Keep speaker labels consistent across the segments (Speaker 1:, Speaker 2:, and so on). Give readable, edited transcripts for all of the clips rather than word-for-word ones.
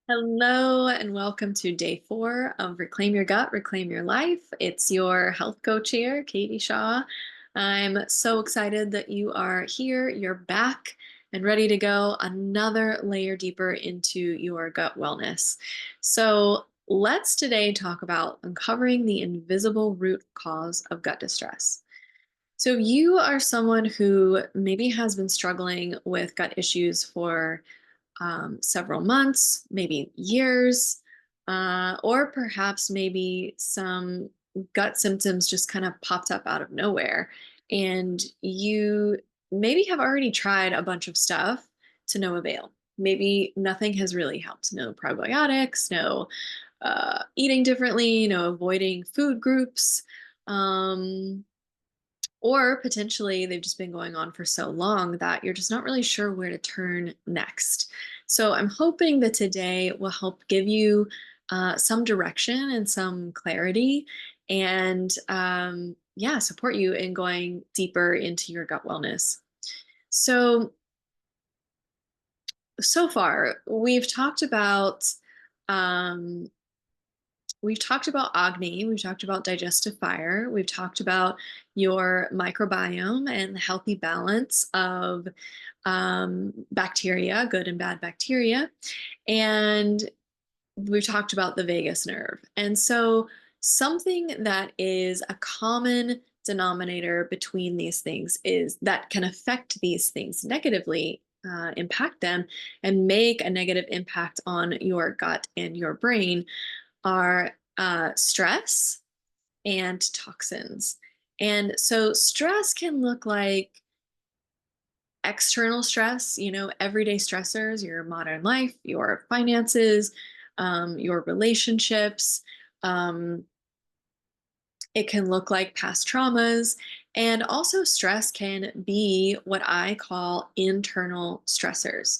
Speaker 1: Hello and welcome to day 4 of Reclaim Your Gut, Reclaim Your Life. It's your health coach here, Katie Shaw. I'm so excited that you are here, you're back and ready to go another layer deeper into your gut wellness. So let's today talk about uncovering the invisible root cause of gut distress. So if you are someone who maybe has been struggling with gut issues for several months, maybe years, or perhaps maybe some gut symptoms just kind of popped up out of nowhere. And you maybe have already tried a bunch of stuff to no avail. Maybe nothing has really helped. No probiotics, no eating differently, no avoiding food groups. Um, or potentially they've just been going on for so long that you're just not really sure where to turn next. So I'm hoping that today will help give you some direction and some clarity and yeah, support you in going deeper into your gut wellness. So, so far um, we've talked about Agni, we've talked about digestive fire, we've talked about your microbiome and the healthy balance of bacteria, good and bad bacteria. And we've talked about the vagus nerve. And so, something that is a common denominator between these things is that can affect these things negatively, impact them, and make a negative impact on your gut and your brain are stress and toxins. And so stress can look like external stress, everyday stressors, your modern life, your finances, your relationships. Um, it can look like past traumas. And also, stress can be what I call internal stressors,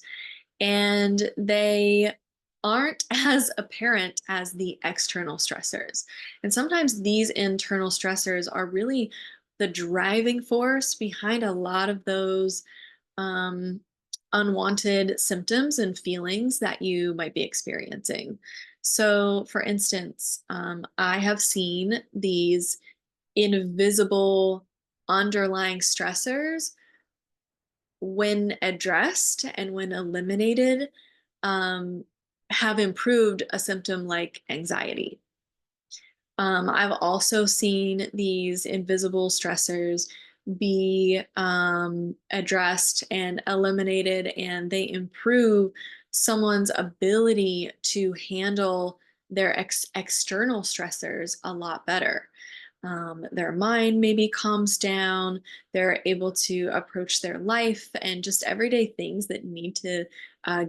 Speaker 1: and they aren't as apparent as the external stressors. And sometimes these internal stressors are really the driving force behind a lot of those um, unwanted symptoms and feelings that you might be experiencing. So, for instance, I have seen these invisible underlying stressors when addressed and when eliminated, um, have improved a symptom like anxiety. I've also seen these invisible stressors be addressed and eliminated, and they improve someone's ability to handle their external stressors a lot better. Their mind maybe calms down, they're able to approach their life and just everyday things that need to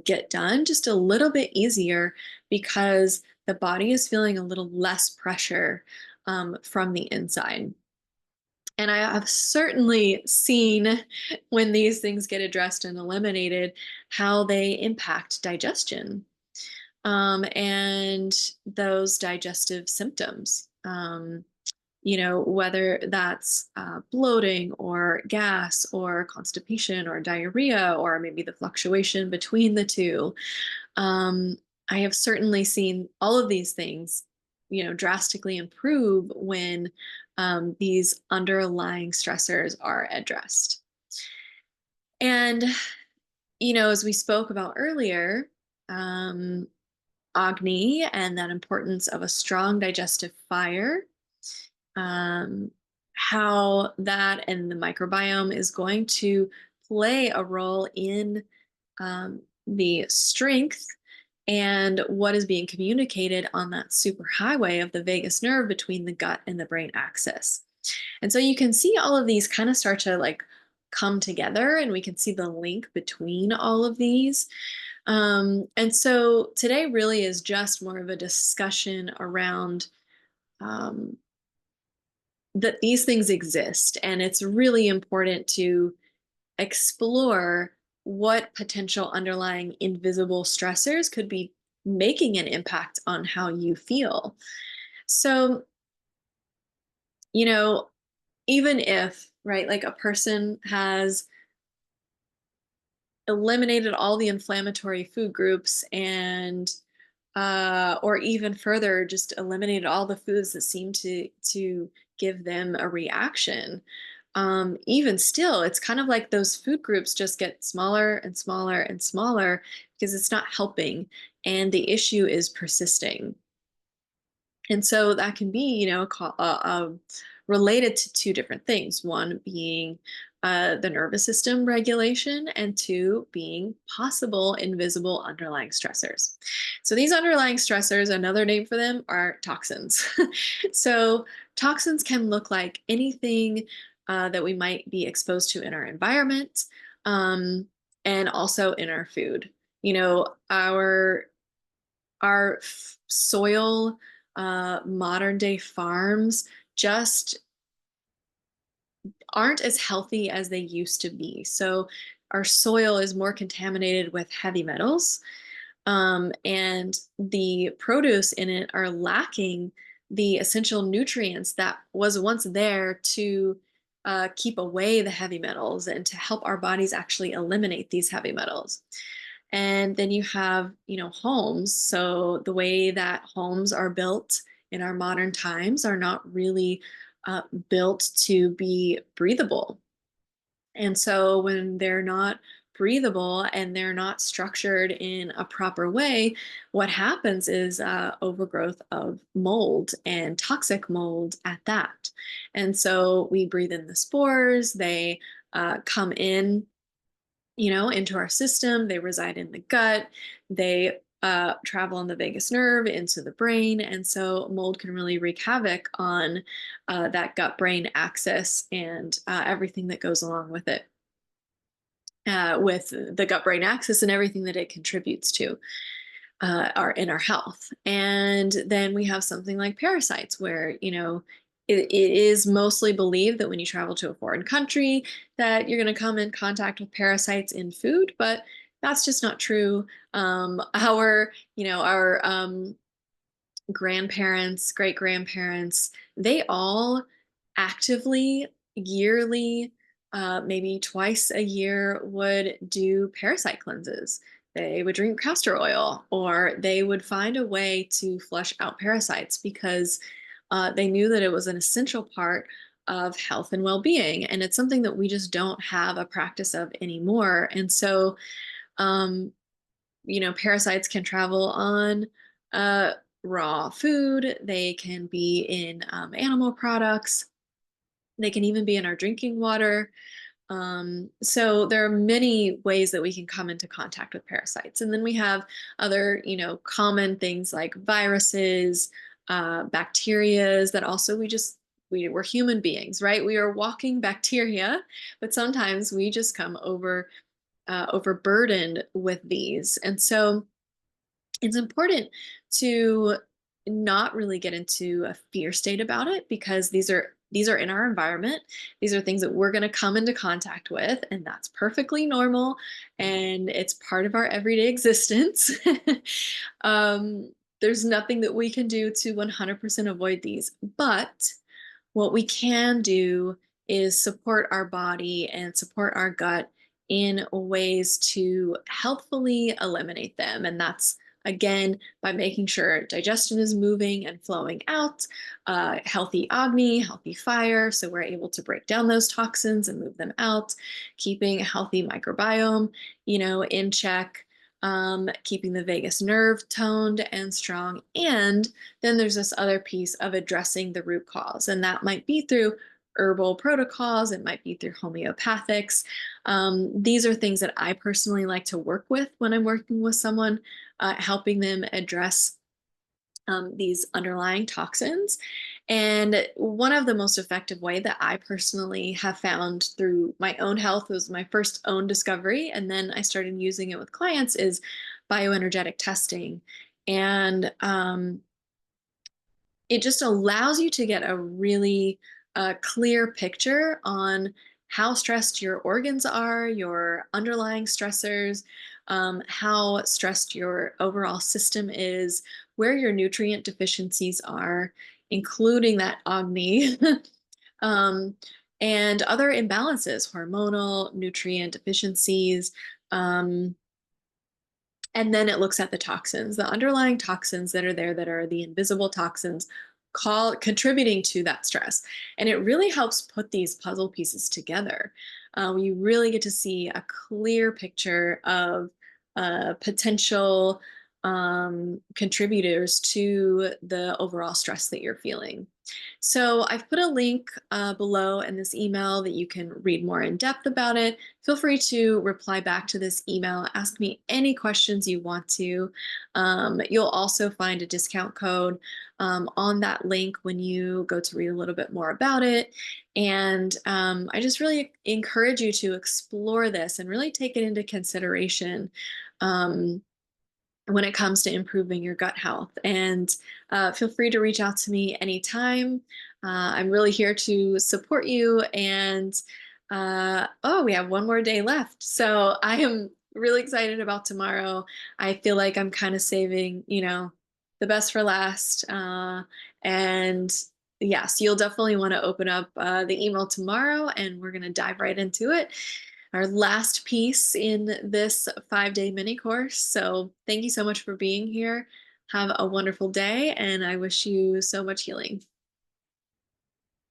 Speaker 1: get done just a little bit easier because the body is feeling a little less pressure from the inside. And I have certainly seen when these things get addressed and eliminated how they impact digestion and those digestive symptoms. Whether that's bloating or gas or constipation or diarrhea or maybe the fluctuation between the two. Um, I have certainly seen all of these things, drastically improve when these underlying stressors are addressed. And, as we spoke about earlier, um, Agni and that importance of a strong digestive fire, um, how that and the microbiome is going to play a role in the strength and what is being communicated on that superhighway of the vagus nerve between the gut and the brain axis. And so you can see all of these kind of start to like come together, and we can see the link between all of these. And so today really is just more of a discussion around um, that these things exist, and it's really important to explore what potential underlying invisible stressors could be making an impact on how you feel. So, you know, even if, right, like a person has eliminated all the inflammatory food groups and or even further, just eliminated all the foods that seem to give them a reaction. Even still, it's kind of like those food groups just get smaller and smaller and smaller because it's not helping, and the issue is persisting. And so that can be, related to two different things. One being the nervous system regulation, and two being possible invisible underlying stressors. So these underlying stressors, another name for them are toxins. So toxins can look like anything that we might be exposed to in our environment, um, and also in our food. Our soil, modern day farms just aren't as healthy as they used to be. So our soil is more contaminated with heavy metals, and the produce in it are lacking the essential nutrients that was once there to keep away the heavy metals and to help our bodies actually eliminate these heavy metals. And then you have, homes. So the way that homes are built in our modern times are not really built to be breathable. And so when they're not breathable and they're not structured in a proper way, what happens is overgrowth of mold, and toxic mold at that. And so we breathe in the spores, they come in, into our system. They reside in the gut. They travel on the vagus nerve into the brain. And so mold can really wreak havoc on that gut brain axis and everything that goes along with it, with the gut brain axis and everything that it contributes to in our health. And then we have something like parasites, where it is mostly believed that when you travel to a foreign country, that you're going to come in contact with parasites in food, but that's just not true. Our grandparents, great grandparents, they all actively, yearly, maybe twice a year, would do parasite cleanses. They would drink castor oil, or they would find a way to flush out parasites because they knew that it was an essential part of health and well-being. And it's something that we just don't have a practice of anymore. And so, um, parasites can travel on uh, raw food. They can be in animal products. They can even be in our drinking water. So there are many ways that we can come into contact with parasites. And then we have other, common things like viruses, bacterias that also we're human beings, right? We are walking bacteria, but sometimes we just come overburdened with these. And so it's important to not really get into a fear state about it, because these are in our environment. These are things that we're going to come into contact with, and that's perfectly normal, and it's part of our everyday existence. There's nothing that we can do to 100% avoid these, but what we can do is support our body and support our gut in ways to helpfully eliminate them. And that's, again, by making sure digestion is moving and flowing out, healthy agni, healthy fire, so we're able to break down those toxins and move them out, keeping a healthy microbiome, in check, keeping the vagus nerve toned and strong. And then there's this other piece of addressing the root cause, and that might be through herbal protocols, it might be through homeopathics. These are things that I personally like to work with when I'm working with someone, helping them address these underlying toxins. And one of the most effective way that I personally have found through my own health, was my first own discovery, and then I started using it with clients, is bioenergetic testing. And it just allows you to get a really clear picture on how stressed your organs are, your underlying stressors, how stressed your overall system is, where your nutrient deficiencies are, including that agni, um, and other imbalances, hormonal, nutrient deficiencies. Um, And then it looks at the toxins, the underlying toxins that are there, that are the invisible toxins contributing to that stress. And it really helps put these puzzle pieces together. You really get to see a clear picture of potential contributors to the overall stress that you're feeling. So I've put a link below in this email that you can read more in depth about it. Feel free to reply back to this email, ask me any questions you want to. You'll also find a discount code on that link when you go to read a little bit more about it. And I just really encourage you to explore this and really take it into consideration. Um, when it comes to improving your gut health. And feel free to reach out to me anytime. I'm really here to support you. And oh, we have one more day left. So I am really excited about tomorrow. I feel like I'm kind of saving, the best for last. And yes, you'll definitely want to open up the email tomorrow, and we're going to dive right into it, our last piece in this 5-day mini course. So thank you so much for being here. Have a wonderful day, and I wish you so much healing.